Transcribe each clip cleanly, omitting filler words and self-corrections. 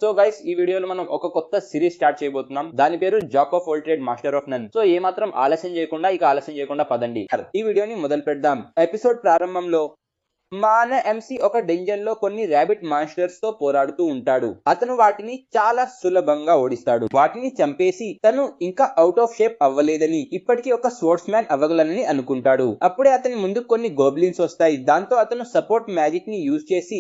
So guys, ఈ వీడియోలో మనం ఒక కొత్త సిరీస్ స్టార్ట్ చేయబోతున్నాం. దాని పేరు jack of all trade master of none. So ఏమాత్రం ఆలస్యం చేయకుండా పదండి ఈ వీడియోని మొదలు పెడదాం. ఎపిసోడ్ ప్రారంభంలో మన ఎంసీ ఒక డెంజన్ లో కొన్ని ర్యాబిట్ మాన్స్టర్స్ తో పోరాడుతూ ఉంటాడు. అతను వాటిని చాలా సులభంగా ఓడిస్తాడు. వాటిని చంపేసి తను ఇంకా అవుట్ ఆఫ్ షేప్ అవ్వలేదని, ఇప్పటికీ ఒక స్పోర్ట్స్ మ్యాన్ అవ్వగలనని అనుకుంటాడు. అప్పుడే అతని ముందు కొన్ని గోబ్లిన్స్ వస్తాయి. దాంతో అతను సపోర్ట్ మ్యాజిక్ ని యూజ్ చేసి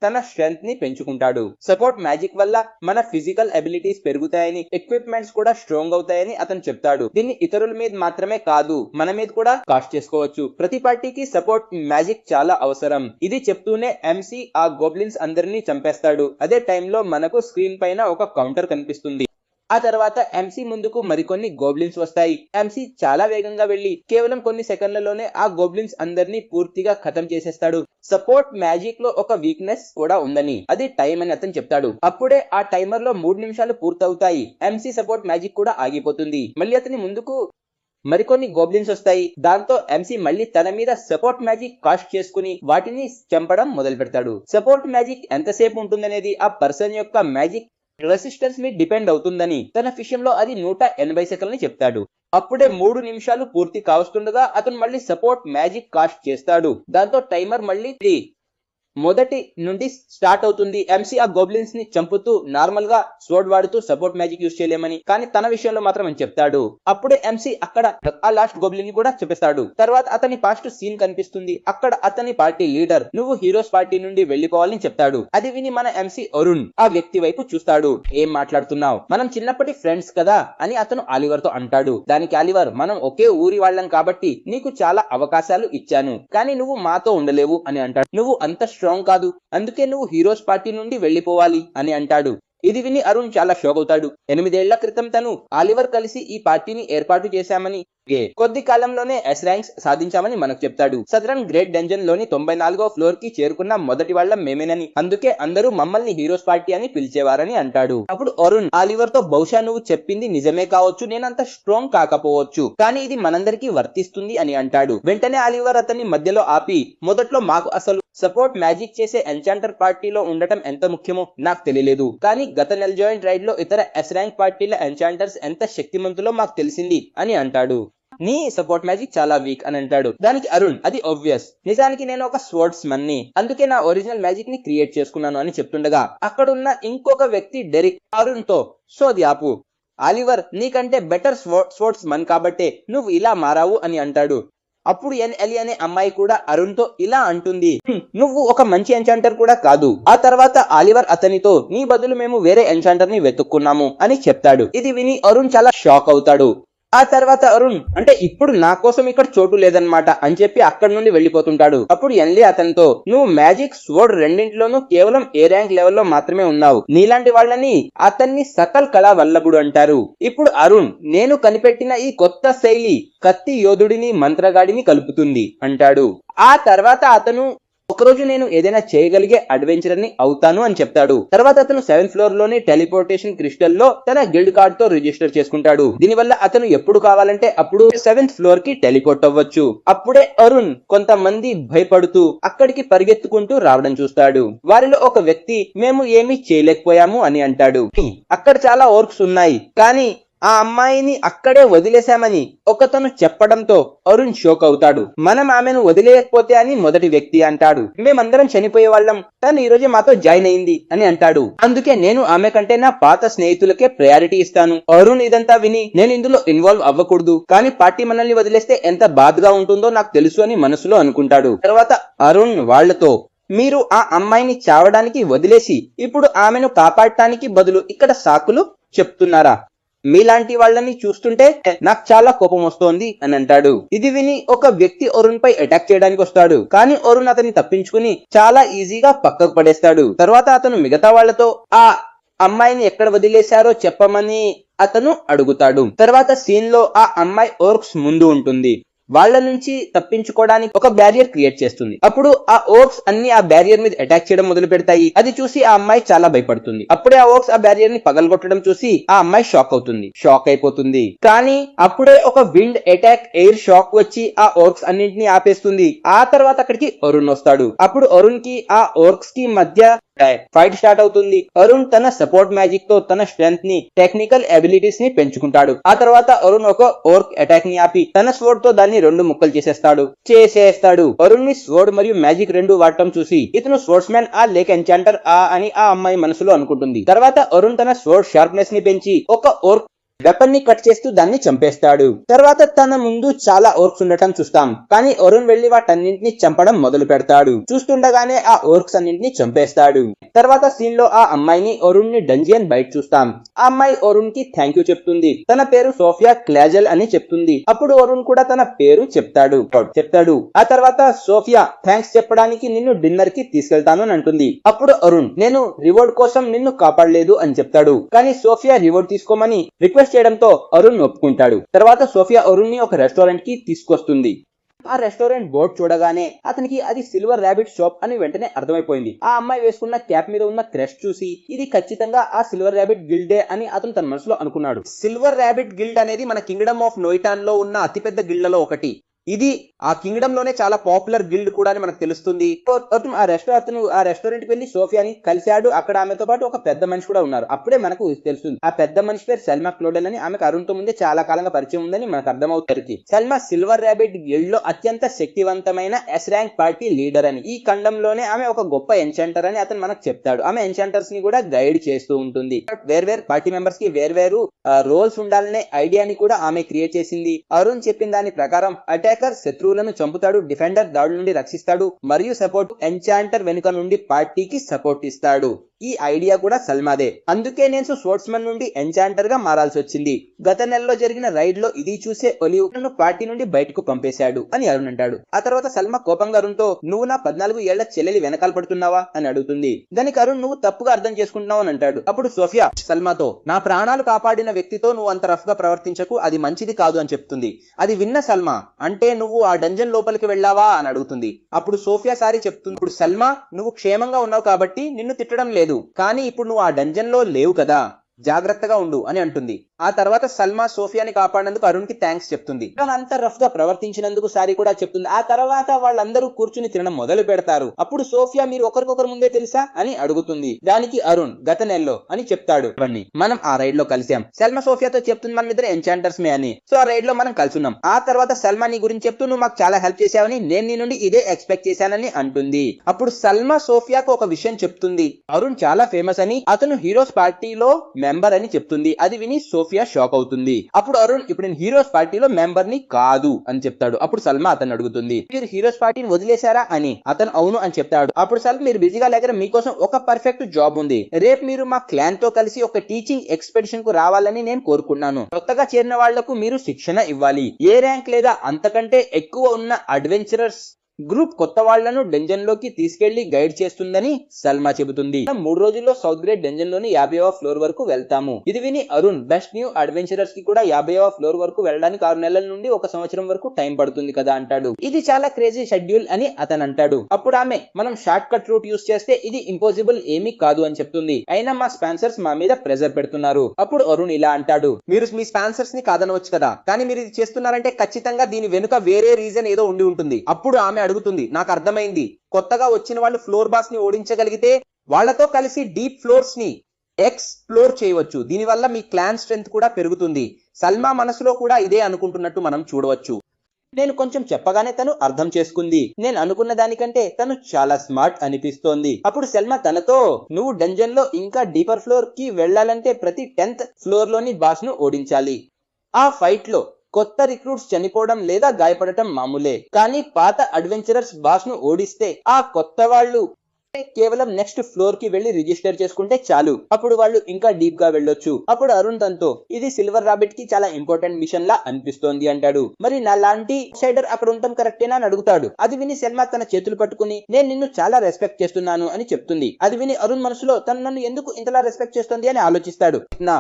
తన స్ట్రెంగ్త్ ని పెంచుకుంటాడు. సపోర్ట్ మ్యాజిక్ వల్ల మన ఫిజికల్ అబిలిటీస్ పెరుగుతాయని, ఎక్విప్మెంట్స్ కూడా స్ట్రాంగ్ అవుతాయని అతను చెప్తాడు. దీన్ని ఇతరుల మీద మాత్రమే కాదు, మన మీద కూడా కాస్ట్ చేసుకోవచ్చు. ప్రతి పార్టీకి సపోర్ట్ మ్యాజిక్ చాలా అవసరం. ఇది చెప్తూనే ఎంసీ ఆ గోబ్లిన్స్ అందరినీ చంపేస్తాడు. అదే టైంలో మనకు స్క్రీన్ పైన ఒక కౌంటర్ కనిపిస్తుంది. ఆ తర్వాత ఎంసీ ముందుకు మరికొన్ని గోబ్లిన్స్ వస్తాయి. ఎంసీ చాలా వేగంగా వెళ్లి కేవలం కొన్ని సెకండ్లలోనే ఆ గోబ్లిన్స్ అందరినీ పూర్తిగా ఖతం చేసేస్తాడు. సపోర్ట్ మ్యాజిక్ లో ఒక వీక్నెస్ కూడా ఉందని, అది టైం అని అతను చెప్తాడు. అప్పుడే ఆ టైమర్ లో 3 నిమిషాలు పూర్తవుతాయి. ఎంసీ సపోర్ట్ మ్యాజిక్ కూడా ఆగిపోతుంది. మళ్ళీ అతని ముందుకు మరికొన్ని గోబ్లిన్స్ వస్తాయి. దాంతో ఎంసీ మళ్ళీ తన మీద సపోర్ట్ మ్యాజిక్ కాస్ట్ చేసుకుని వాటిని చంపడం మొదలు పెడతాడు. సపోర్ట్ మ్యాజిక్ ఎంతసేపు ఉంటుందనేది ఆ పర్సన్ యొక్క మ్యాజిక్ రెసిస్టెన్స్ మీద డిపెండ్ అవుతుందని, తన విషయంలో అది 180 సెకండ్లని చెప్తాడు. అప్పుడే 3 నిమిషాలు పూర్తి కావస్తుండగా అతను మళ్ళీ సపోర్ట్ మ్యాజిక్ కాస్ట్ చేస్తాడు. దాంతో టైమర్ మళ్ళీ మొదటి నుండి స్టార్ట్ అవుతుంది. ఎంసీ ఆ గోబ్లిన్స్ ని చంపుతూ నార్మల్ గా స్వర్డ్ వాడుతూ సపోర్ట్ మ్యాజిక్ యూజ్ చేయలేమని, కానీ తన విషయంలో మాత్రం అని చెప్తాడు. అప్పుడే ఎంసీ అక్కడ ఆ లాస్ట్ గోబ్లిన్ ని కూడా చెప్పేస్తాడు. తర్వాత అతని పాస్ట్ సీన్ కనిపిస్తుంది. అక్కడ అతని పార్టీ లీడర్ నువ్వు హీరోస్ పార్టీ నుండి వెళ్లిపోవాలని చెప్తాడు. అది విని మన ఎంసీ అరుణ్ ఆ వ్యక్తి వైపు చూస్తాడు. ఏం మాట్లాడుతున్నావు, మనం చిన్నప్పటి ఫ్రెండ్స్ కదా అని అతను ఆలివర్ తో అంటాడు. దానికి ఆలివర్, మనం ఒకే ఊరి వాళ్ళం కాబట్టి నీకు చాలా అవకాశాలు ఇచ్చాను, కానీ నువ్వు మాతో ఉండలేవు అని అంటాడు. నువ్వు అంత స్ట్రాంగ్ కాదు, అందుకే నువ్వు హీరోస్ పార్టీ నుండి వెళ్లిపోవాలి అని అంటాడు. ఇది విని అరుణ్ చాలా షాక్ అవుతాడు. 8 ఏళ్ల క్రితం తను ఆలివర్ కలిసి ఈ పార్టీని ఏర్పాటు చేశామని, కొద్ది కాలంలోనే ఎస్ ర్యాంక్స్ సాధించామని మనకు చెప్తాడు. సదరన్ గ్రేట్ డెంజన్ లోని 94వ ఫ్లోర్ కి చేరుకున్న మొదటి వాళ్ళం మేమేనని, అందుకే అందరూ మమ్మల్ని హీరోస్ పార్టీ అని పిలిచేవారని అంటాడు. అప్పుడు అరుణ్ ఆలివర్ తో, బహుశా నువ్వు చెప్పింది నిజమే కావచ్చు, నేనంత స్ట్రాంగ్ కాకపోవచ్చు, కానీ ఇది మనందరికీ వర్తిస్తుంది అని అంటాడు. వెంటనే ఆలివర్ అతన్ని మధ్యలో ఆపి, మొదట్లో మాకు అసలు సపోర్ట్ మ్యాజిక్ చేసే ఎన్చాంటర్ పార్టీలో ఉండటం ఎంత ముఖ్యమో నాకు తెలియలేదు, కానీ గత నెల జాయింట్ రైడ్ లో ఇతర ఎస్ ర్యాంక్ పార్టీల ఎన్చాంటర్స్ ఎంత శక్తిమంతులో మాకు తెలిసింది అని అంటాడు. నీ సపోర్ట్ మ్యాజిక్ చాలా వీక్ అని అంటాడు. దానికి అరుణ్, అది ఆబ్వియస్, నిజానికి నేను ఒక స్పోర్ట్స్ మన్ ని, అందుకే నా ఒరిజినల్ మ్యాజిక్ ని క్రియేట్ చేసుకున్నాను అని చెప్తుండగా అక్కడున్న ఇంకొక వ్యక్తి డెరిక్ అరుణ్ తో, సోది ఆపు, ఆలివర్ నీకంటే బెటర్ స్పోర్ట్స్ మన్ కాబట్టే నువ్వు ఇలా మారావు అని అంటాడు. అప్పుడు ఎలి అనే అమ్మాయి కూడా అరుణ్ తో ఇలా అంటుంది, నువ్వు ఒక మంచి ఎన్చాంటర్ కూడా కాదు. ఆ తర్వాత ఆలివర్ అతనితో, నీ బదులు మేము వేరే ఎన్చాంటర్ ని వెతుక్కున్నాము అని చెప్తాడు. ఇది విని అరుణ్ చాలా షాక్ అవుతాడు. ఆ తర్వాత అరుణ్, అంటే ఇప్పుడు నా కోసం ఇక్కడ చోటు లేదన్నమాట అని చెప్పి అక్కడి నుండి వెళ్లిపోతుంటాడు. అప్పుడు ఎన్లీ అతనితో, నువ్వు మ్యాజిక్ స్వర్డ్ రెండింటిలోనూ కేవలం ఏ ర్యాంక్ లెవెల్లో మాత్రమే ఉన్నావు, నీలాంటి వాళ్ళని అతన్ని సకల్ కళా వల్లభుడు అంటారు. ఇప్పుడు అరుణ్, నేను కనిపెట్టిన ఈ కొత్త శైలి కత్తి యోధుడిని మంత్రగాడిని కలుపుతుంది అంటాడు. ఆ తర్వాత అతను, ఒకరోజు నేను ఏదైనా చేయగలిగే అడ్వెంచర్ ని అవుతాను అని చెప్తాడు. తర్వాత అతను 7th ఫ్లోర్ లోని టెలిపోర్టేషన్ క్రిస్టల్ లో తన గిల్డ్ కార్డ్ తో రిజిస్టర్ చేసుకుంటాడు. దీనివల్ల అతను ఎప్పుడు కావాలంటే అప్పుడు 7th ఫ్లోర్ కి టెలిపోర్ట్ అవ్వచ్చు. అప్పుడే అరుణ్ కొంతమంది భయపడుతూ అక్కడికి పరిగెత్తుకుంటూ రావడం చూస్తాడు. వారిలో ఒక వ్యక్తి, మేము ఏమీ చేయలేకపోయాము అని అంటాడు. అక్కడ చాలా ఓర్క్స్ ఉన్నాయి, కానీ ఆ అమ్మాయిని అక్కడే వదిలేశామని ఒకతను చెప్పడంతో అరుణ్ షోక్ అవుతాడు. మనం ఆమెను వదిలేయకపోతే అని మొదటి వ్యక్తి అంటాడు. మేమందరం చనిపోయే వాళ్ళం, తను ఈ రోజే మాతో జాయిన్ అయింది అని అంటాడు. అందుకే నేను ఆమె కంటే నా పాత స్నేహితులకే ప్రయారిటీ ఇస్తాను. అరుణ్ ఇదంతా విని, నేను ఇందులో ఇన్వాల్వ్ అవ్వకూడదు, కానీ పార్టీ మనల్ని వదిలేస్తే ఎంత బాధగా ఉంటుందో నాకు తెలుసు అని మనసులో అనుకుంటాడు. తర్వాత అరుణ్ వాళ్లతో, మీరు ఆ అమ్మాయిని చావడానికి వదిలేసి ఇప్పుడు ఆమెను కాపాడటానికి బదులు ఇక్కడ సాకులు చెప్తున్నారా? మీలాంటి వాళ్ళని చూస్తుంటే నాకు చాలా కోపం వస్తోంది అని అంటాడు. ఇది విని ఒక వ్యక్తి అరుణ్ పై అటాక్ చేయడానికి వస్తాడు, కానీ అరుణ్ అతన్ని తప్పించుకుని చాలా ఈజీగా పక్కకు పడేస్తాడు. తర్వాత అతను మిగతా వాళ్లతో ఆ అమ్మాయిని ఎక్కడ వదిలేశారో చెప్పమని అతను అడుగుతాడు. తర్వాత సీన్ లో ఆ అమ్మాయి ఓర్క్స్ ముందు ఉంటుంది. వాళ్ళ నుంచి తప్పించుకోవడానికి ఒక బ్యారియర్ క్రియేట్ చేస్తుంది. అప్పుడు ఆ ఓర్క్స్ అన్ని ఆ బ్యారియర్ మీద అటాక్ చేయడం మొదలు పెడతాయి. అది చూసి ఆ అమ్మాయి చాలా భయపడుతుంది. అప్పుడే ఆ ఓర్క్స్ ఆ బ్యారియర్ ని పగలగొట్టడం చూసి ఆ అమ్మాయి షాక్ అయిపోతుంది. కానీ అప్పుడే ఒక విండ్ అటాక్, ఎయిర్ షాక్ వచ్చి ఆ ఓర్క్స్ అన్నింటినీ ఆపేస్తుంది. ఆ తర్వాత అక్కడికి అరుణ్ వస్తాడు. అప్పుడు అరుణ్ కి ఆ ఓర్క్స్ కి మధ్య ఫైట్ స్టార్ట్ అవుతుంది. అరుణ్ తన సపోర్ట్ మ్యాజిక్ తో తన స్ట్రెంగ్త్ ని, టెక్నికల్ ఎబిలిటీస్ ని పెంచుకుంటాడు. ఆ తర్వాత అరుణ్ ఒక ఓర్క్ అటాక్ ని ఆపి తన స్వోర్డ్ తో దాన్ని 2 ముక్కలు చేసేస్తాడు. అరుణ్ ని స్వోర్డ్ మరియు మ్యాజిక్ 2 వాడటం చూసి ఇతను స్పోర్ట్స్ మ్యాన్ లేక ఎన్చాంటర్ అని ఆ అమ్మాయి మనసులో అనుకుంటుంది. తర్వాత అరుణ్ తన స్వోర్డ్ షార్ప్నెస్ ని పెంచి ఒక ఓర్క్ వెపన్ ని కట్ చేస్తూ దాన్ని చంపేస్తాడు. తర్వాత తన ముందు చాలా ఓర్క్స్ ఉండటం చూస్తాం. కానీ అరుణ్ వెళ్లి వాటన్నింటిని చంపడం మొదలు పెడతాడు. చూస్తుండగానే ఆ ఓర్క్స్ అన్నింటిని చంపేస్తాడు. తర్వాత సీన్ లో ఆ అమ్మాయిని అరుణ్ ని డంజియన్ బయట చూస్తాం. ఆ అమ్మాయి అరుణ్ కి థ్యాంక్ యూ చెప్తుంది. తన పేరు సోఫియా క్లాజెల్ అని చెప్తుంది. అప్పుడు అరుణ్ కూడా తన పేరు చెప్తాడు. ఆ తర్వాత సోఫియా థ్యాంక్స్ చెప్పడానికి నిన్ను డిన్నర్ కి తీసుకెళ్తాను అని అంటుంది. అప్పుడు అరుణ్ నేను రివార్డ్ కోసం నిన్ను కాపాడలేదు అని చెప్తాడు. కానీ సోఫియా రివార్డ్ తీసుకోమని రిక్వెస్ట్ చేయడంతో అరుణ్ ఒప్పుకుంటాడు. తర్వాత సోఫియా అరుణ్ ని ఒక రెస్టారెంట్ కి తీసుకొస్తుంది. ఆ రెస్టారెంట్ బోర్డ్ చూడగానే అతనికి అది సిల్వర్ ర్యాబిట్ షాప్ అని వెంటనే అర్థమైపోయింది. ఆ అమ్మాయి వేసుకున్న క్యాప్ మీద ఉన్న క్రెస్ట్ చూసి ఇది ఖచ్చితంగా ఆ సిల్వర్ ర్యాబిట్ గిల్డే అని అతను తన మనసులో అనుకున్నాడు. సిల్వర్ ర్యాబిట్ గిల్డ్ అనేది మన కింగ్డమ్ ఆఫ్ నోయిటాన్ లో ఉన్న అతిపెద్ద గిల్డ్లలో ఒకటి. ఇది ఆ కింగ్డమ్ లోనే చాలా పాపులర్ గిల్డ్ కూడా అని మనకు తెలుస్తుంది. అతను ఆ రెస్టారెంట్ కి వెళ్లి సోఫియాని కలిశాడు. అక్కడ ఆమెతో పాటు ఒక పెద్ద మనిషి కూడా ఉన్నారు. అప్పుడే మనకు తెలుస్తుంది ఆ పెద్ద మనిషి పేరు సెల్మా క్లోడెల్ అని. ఆమెకు అరుణ్ తో ముందే చాలా కాలంగా పరిచయం ఉందని మనకు అర్థమవుతుంది. సెల్మా సిల్వర్ ర్యాబిట్ గిల్డ్ లో అత్యంత శక్తివంతమైన ఎస్ ర్యాంక్ పార్టీ లీడర్ అని. ఈ ఖండంలోనే ఆమె ఒక గొప్ప ఎన్చాంటర్ అని అతను మనకు చెప్తాడు. ఆమె ఎన్చాంటర్స్ ని కూడా గైడ్ చేస్తూ ఉంటుంది. వేర్వేరు పార్టీ మెంబర్స్ కి వేర్వేరు రోల్స్ ఉండాలనే ఐడియాని కూడా ఆమె క్రియేట్ చేసింది. అరుణ్ చెప్పిన దాని ప్రకారం అటాకర్ శత్రువులను చంపుతాడు, డిఫెండర్ దాడుల నుండి రక్షిస్తాడు మరియు సపోర్ట్ ఎన్చాంటర్ వెనుక నుండి పార్టీకి సపోర్ట్ ఇస్తాడు. ఈ ఐడియా కూడా సల్మాదే. అందుకే నేను స్పోర్ట్స్మన్ నుండి ఎన్చాంటర్ గా మారాల్సి వచ్చింది. గత నెలలో జరిగిన రైడ్ లో ఇది చూసే ఒలివ్ నన్ను పార్టీ నుండి బయటకు పంపేశాడు అని అరుణ్ అంటాడు. ఆ తర్వాత సల్మా కోపంగా అరుణ్ తో నువ్వు నా 14 ఏళ్ల చెల్లెలి వెనకాల పడుతున్నావా అని అడుగుతుంది. దానికి అరుణ్ నువ్వు తప్పుగా అర్థం చేసుకుంటున్నావు అని అంటాడు. అప్పుడు సోఫియా సల్మాతో నా ప్రాణాలు కాపాడిన వ్యక్తితో నువ్వు అంత రఫ్ గా ప్రవర్తించకు, అది మంచిది కాదు అని చెప్తుంది. అది విన్న సల్మా అంటే నువ్వు ఆ డంజన్ లోపలికి వెళ్ళావా అని అడుగుతుంది. అప్పుడు సోఫియా సారీ చెప్తుంది. ఇప్పుడు సల్మా నువ్వు క్షేమంగా ఉన్నావు కాబట్టి నిన్ను తిట్టడం లేదు, కానీ ఇప్పుడు నువ్వు ఆ డంజన్ లో లేవు కదా, జాగ్రత్తగా ఉండు అని అంటుంది. ఆ తర్వాత సల్మా సోఫియాని కాపాడినందుకు అరుణ్ కి థ్యాంక్స్ చెప్తుంది. అంత రఫ్ గా ప్రవర్తించినందుకు సారీ కూడా చెప్తుంది. ఆ తర్వాత వాళ్ళందరూ కూర్చుని తినడం మొదలు పెడతారు. అప్పుడు సోఫియా మీరు ఒకరికొకరు ముందే తెలుసా అని అడుగుతుంది. దానికి అరుణ్ గత నెలలో అని చెప్తాడు. మనం ఆ రైడ్ లో కలిసాం. సల్మా సోఫియాతో చెప్తుంది మనం ఇద్దరు ఎన్చాంటర్స్ మే అని. సో ఆ రైడ్ లో మనం కలుసున్నాం. ఆ తర్వాత సల్మా నీ గురించి చెప్తూ నువ్వు మాకు చాలా హెల్ప్ చేసావని, నేను నీ నుండి ఇదే ఎక్స్పెక్ట్ చేశానని అంటుంది. అప్పుడు సల్మా సోఫియాకు ఒక విషయం చెప్తుంది. అరుణ్ చాలా ఫేమస్ అని, అతను హీరోస్ పార్టీలో మెంబర్ అని చెప్తుంది. అది విని సోఫియా షాక్ అవుతుంది. అప్పుడు అరుణ్ ఇప్పుడు నేను హీరోస్ పార్టీలో మెంబర్ ని కాదు అని చెప్తాడు. అప్పుడు సల్మా అతను అడుగుతుంది మీరు హీరోస్ పార్టీని వదిలేశారా అని. అతను అవును అని చెప్తాడు. అప్పుడు సల్మా మీరు బిజీగా లేక మీకోసం ఒక పర్ఫెక్ట్ జాబ్ ఉంది. రేపు మీరు మా క్లాన్ తో కలిసి ఒక టీచింగ్ ఎక్స్పెడిషన్ కు రావాలని నేను కోరుకున్నాను. కొత్తగా చేరిన వాళ్లకు మీరు శిక్షణ ఇవ్వాలి. ఏ ర్యాంక్ లేదా అంతకంటే ఎక్కువ ఉన్న అడ్వెంచరర్స్ గ్రూప్ కొత్త వాళ్లను డెంజన్ లోకి తీసుకెళ్లి గైడ్ చేస్తుందని సల్మా చెబుతుంది. 3 రోజుల్లో సౌత్ గ్రేడ్ డెంజన్ లోని 50వ ఫ్లోర్ వరకు వెళ్తాము. ఇది విని అరుణ్ బెస్ట్ న్యూ అడ్వెంచరర్స్ కి కూడా 50వ ఫ్లోర్ వరకు వెళ్ళడానికి 6 నెలల నుండి 1 సంవత్సరం వరకు టైం పడుతుంది కదా అంటాడు. ఇది చాలా క్రేజీ షెడ్యూల్ అని అతను అంటాడు. అప్పుడు ఆమె మనం షార్ట్ కట్ రూట్ యూస్ చేస్తే ఇది ఇంపాసిబుల్ ఏమీ కాదు అని చెప్తుంది. అయినా మా స్పాన్సర్స్ మా మీద ప్రెజర్ పెడుతున్నారు. అప్పుడు అరుణ్ ఇలా అంటాడు మీరు మీ స్పాన్సర్స్ ని కాదనవచ్చు కదా, కానీ మీరు ఇది చేస్తున్నారంటే ఖచ్చితంగా దీని వెనుక వేరే రీజన్ ఏదో ఉండి ఉంటుంది. అప్పుడు ఆమె అడుగుతుంది నాకు అర్థమైంది, కొత్తగా వచ్చిన వాళ్ళు ఫ్లోర్ బాస్ ని ఓడించగలిగితే వాళ్ళతో కలిసి డీప్ ఫ్లోర్స్ ని ఎక్స్ప్లోర్ చేయవచ్చు. దీనివల్ల మీ క్లాన్ స్ట్రెంత్ కూడా పెరుగుతుంది. సల్మా మనసులో కూడా ఇదే అనుకుంటున్నట్టు మనం చూడవచ్చు. నేను కొంచెం చెప్పగానే తను అర్థం చేసుకుంది. నేను అనుకున్న దానికంటే తను చాలా స్మార్ట్ అనిపిస్తోంది. అప్పుడు సల్మా తనతో నువ్వు డంజన్ లో ఇంకా డీపర్ ఫ్లోర్ కి వెళ్లాలంటే ప్రతి 10th ఫ్లోర్ లోని బాస్ ను ఓడించాలి. ఆ ఫైట్ లో కొత్త రిక్రూట్స్ చనిపోవడం లేదా గాయపడటం మామూలే, కానీ పాత అడ్వెంచరర్స్ బాస్ ను ఓడిస్తే ఆ కొత్త వాళ్ళు కేవలం నెక్స్ట్ ఫ్లోర్ కి వెళ్లి రిజిస్టర్ చేసుకుంటే చాలు. అప్పుడు వాళ్ళు ఇంకా డీప్ గా వెళ్ళొచ్చు. అప్పుడు అరుణ్ తనతో ఇది సిల్వర్ రాబిట్ కి చాలా ఇంపార్టెంట్ మిషన్ లా అనిపిస్తోంది అంటాడు. మరి నా లాంటి సైడర్ అక్కడ ఉండటం కరెక్టేనా అని అడుగుతాడు. అది విని సల్మా తన చేతులు పట్టుకుని నేను నిన్ను చాలా రెస్పెక్ట్ చేస్తున్నాను అని చెప్తుంది. అది విని అరుణ్ మనసులో తను నన్ను ఎందుకు ఇంతలా రెస్పెక్ట్ చేస్తుంది అని ఆలోచిస్తాడు. నా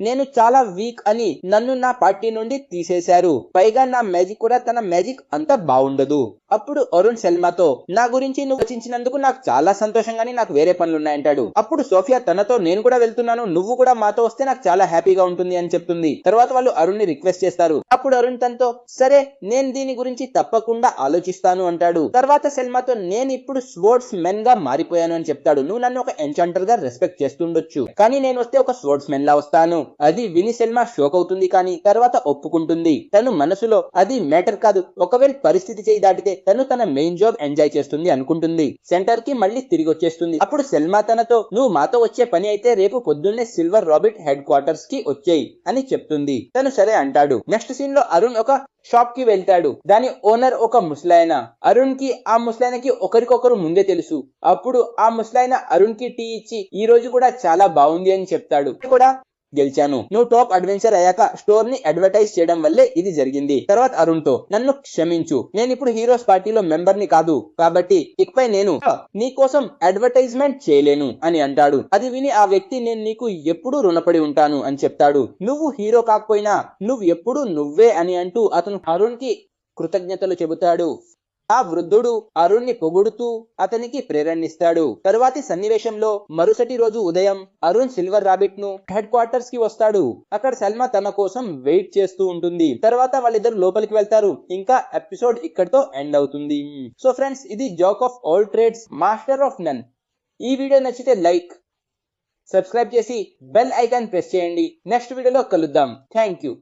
నేను చాలా వీక్ అని నన్ను నా పార్టీ నుండి తీసేశారు. పైగా నా మ్యాజిక్ కూడా తన మ్యాజిక్ అంత బాగుండదు. అప్పుడు అరుణ్ సెల్మాతో నా గురించి నువ్వు రచించినందుకు నాకు చాలా సంతోషంగాని నాకు వేరే పనులున్నాయంటాడు. అప్పుడు సోఫియా తనతో నేను కూడా వెళ్తున్నాను, నువ్వు కూడా మాతో వస్తే నాకు చాలా హ్యాపీగా ఉంటుంది అని చెప్తుంది. తర్వాత వాళ్ళు అరుణ్ ని రిక్వెస్ట్ చేస్తారు. అప్పుడు అరుణ్ తనతో సరే నేను దీని గురించి తప్పకుండా ఆలోచిస్తాను అంటాడు. తర్వాత సెల్మాతో నేను ఇప్పుడు స్పోర్ట్స్ మెన్ గా మారిపోయాను అని చెప్తాడు. నువ్వు నన్ను ఒక ఎన్చాంటర్ గా రెస్పెక్ట్ చేస్తుండొచ్చు, కానీ నేను వస్తే ఒక స్పోర్ట్స్ మెన్ లా వస్తాను. అది విని సెల్మా షోక్ అవుతుంది, కానీ తర్వాత ఒప్పుకుంటుంది. తను మనసులో అది మ్యాటర్ కాదు, ఒకవేళ పరిస్థితి చేయి దాటితే తను తన మెయిన్ జాబ్ ఎంజాయ్ చేస్తుంది అనుకుంటుంది. సెంటర్ కి మళ్ళీ తిరిగి వచ్చేస్తుంది. అప్పుడు సెల్మా తనతో నువ్వు మాతో వచ్చే పని అయితే రేపు పొద్దున్నే సిల్వర్ రాబిట్ హెడ్ క్వార్టర్స్ కి వచ్చేయి అని చెప్తుంది. తను సరే అంటాడు. నెక్స్ట్ సీన్ లో అరుణ్ ఒక షాప్ కి వెళ్తాడు. దాని ఓనర్ ఒక ముసలాయన. అరుణ్ కి ఆ ముసలాయనకి ఒకరికొకరు ముందే తెలుసు. అప్పుడు ఆ ముసలాయన అరుణ్ కి టీ ఇచ్చి ఈ రోజు కూడా చాలా బాగుంది అని చెప్తాడు. కూడా గెలిచాను, నువ్వు టాప్ అడ్వెంచర్ అయ్యాక స్టోర్ ని అడ్వర్టైజ్ చేయడం వల్లే ఇది జరిగింది. తర్వాత అరుణ్ తో నన్ను క్షమించు, నేను ఇప్పుడు హీరోస్ పార్టీలో మెంబర్ ని కాదు, కాబట్టి ఇకపై నేను నీ కోసం అడ్వర్టైజ్మెంట్ చేయలేను అని అంటాడు. అది విని ఆ వ్యక్తి నేను నీకు ఎప్పుడూ రుణపడి ఉంటాను అని చెప్తాడు. నువ్వు హీరో కాకపోయినా నువ్వు ఎప్పుడు నువ్వే అని అంటూ అతను అరుణ్ కి కృతజ్ఞతలు చెబుతాడు. ఆ వృద్ధుడు అరుణ్ ని పొగుడుతూ అతనికి ప్రేరణిస్తాడు. తరువాతి సన్నివేశంలో మరుసటి రోజు ఉదయం అరుణ్ సిల్వర్ రాబిట్ ను హెడ్ క్వార్టర్స్ కి వస్తాడు. అక్కడ సల్మా తన కోసం వెయిట్ చేస్తూ ఉంటుంది. తర్వాత వాళ్ళిద్దరు లోపలికి వెళ్తారు. ఇంకా ఎపిసోడ్ ఇక్కడితో ఎండ్ అవుతుంది. సో ఫ్రెండ్స్, ఇది jack of all trades master of none. ఈ వీడియో నచ్చితే లైక్, సబ్స్క్రైబ్ చేసి బెల్ ఐకాన్ ప్రెస్ చేయండి. నెక్స్ట్ వీడియోలో కలుద్దాం. Thank you.